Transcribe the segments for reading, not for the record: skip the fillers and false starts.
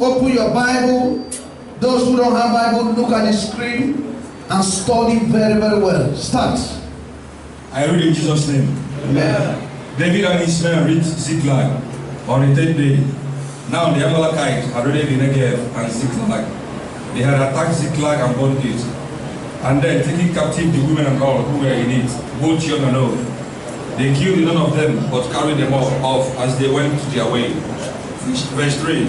open your Bible. Those who don't have Bible, look at the screen and study very, very well. Start. I read in Jesus' name. Amen. David and his men reached Ziklag on the third day. Now the Amalekites had already been Negev and Ziklag. They had attacked Ziklag and burned it, and then taking captive the women and all who were in it, both young and old. They killed none of them, but carried them off as they went their way. Verse 3.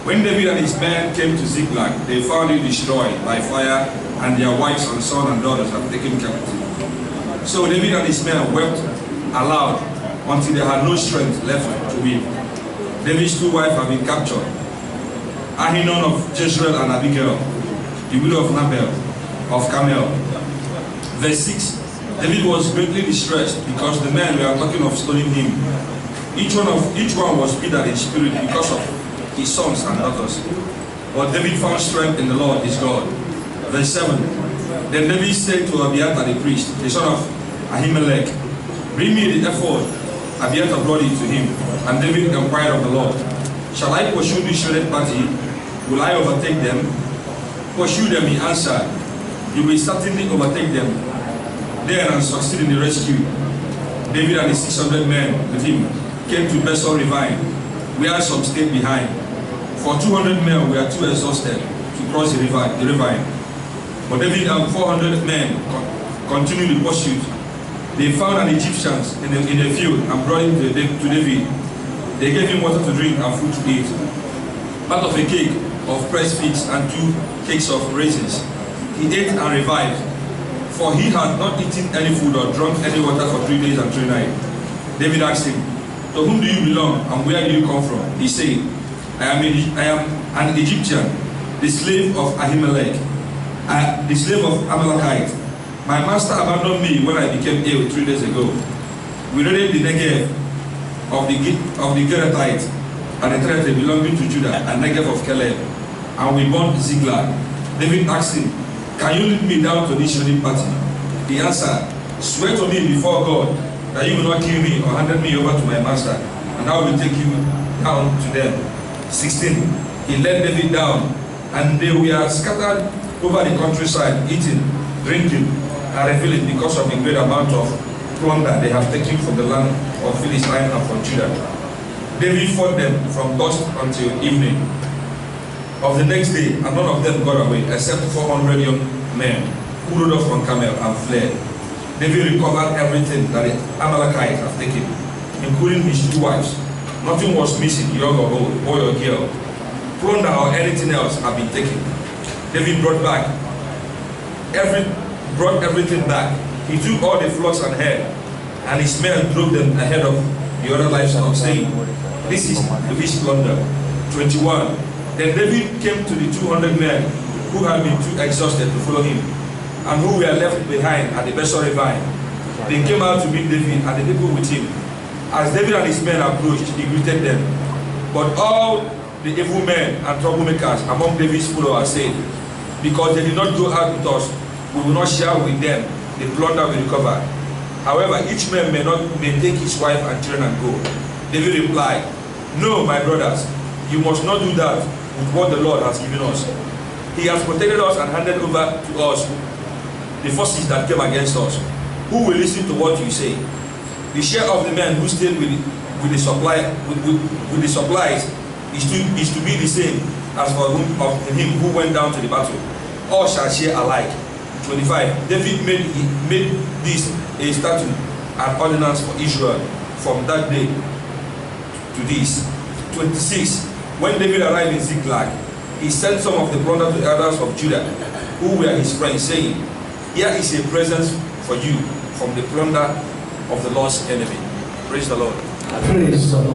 When David and his men came to Ziklag, they found it destroyed by fire, and their wives and sons and daughters had taken captive. So David and his men wept aloud until they had no strength left to weep. David's two wives have been captured, Ahinoam of Jezreel and Abigail, the widow of Nabal of Carmel. Verse 6. David was greatly distressed because the men were talking of stoning him. Each one was bitter in spirit because of his sons and daughters. But David found strength in the Lord his God. Verse 7. Then David said to Abiathar the priest, the son of Ahimelech, bring me the ephod. Abiathar brought it to him, and David inquired of the Lord, shall I pursue this shredded party? Will I overtake them? Pursue them, he answered. You will certainly overtake them there and succeed in the rescue. David and his 600 men with him came to Besor Ravine, where some stayed behind. For 200 men were too exhausted to cross the ravine. But David and 400 men continued the pursuit. They found an Egyptian in the field and brought him to David. They gave him water to drink and food to eat, part of a cake of pressed figs and 2 cakes of raisins. He ate and revived, for he had not eaten any food or drunk any water for 3 days and 3 nights. David asked him, to whom do you belong and where do you come from? He said, I am an Egyptian, the slave of Ahimelech, the slave of Amalekite. My master abandoned me when I became ill 3 days ago. We raided the Negev of the Gerathites and the territory belonging to Judah and Negev of Caleb, and we burned Ziklag. David asked him, can you lead me down to this shredding party? He answered, swear to me before God that you will not kill me or hand me over to my master, and I will take you down to them. 16. He led David down, and they were scattered over the countryside, eating, drinking, and reveling because of the great amount of plunder they have taken from the land of Philistine and from Judah. David fought them from dusk until evening of the next day, and none of them got away, except 400 young men who rode off from Carmel and fled. David recovered everything that the Amalekites have taken, including his 2 wives. Nothing was missing, young or old, boy or girl. Plunder or anything else had been taken. David brought everything back. He took all the flocks and herd, and his men drove them ahead of the other livestock, saying, this is David's plunder. 21. Then David came to the 200 men who had been too exhausted to follow him, and who were left behind at the Besor Ravine. They came out to meet David and the people with him. As David and his men approached, he greeted them. But all the evil men and troublemakers among David's followers said, because they did not go out with us, we will not share with them the plunder we recovered. However, each man may take his wife and children and go. David replied, no, my brothers, you must not do that with what the Lord has given us. He has protected us and handed over to us the forces that came against us. Who will listen to what you say? The share of the men who stayed with the supplies is to be the same as for him who went down to the battle. All shall share alike. 25. David made this a statute and ordinance for Israel from that day to this. 26. When David arrived in Ziklag, he sent some of the plunder to the elders of Judah, who were his friends, saying, here is a present for you from the plunder of the Lord's enemy. Praise the Lord. Praise the Lord.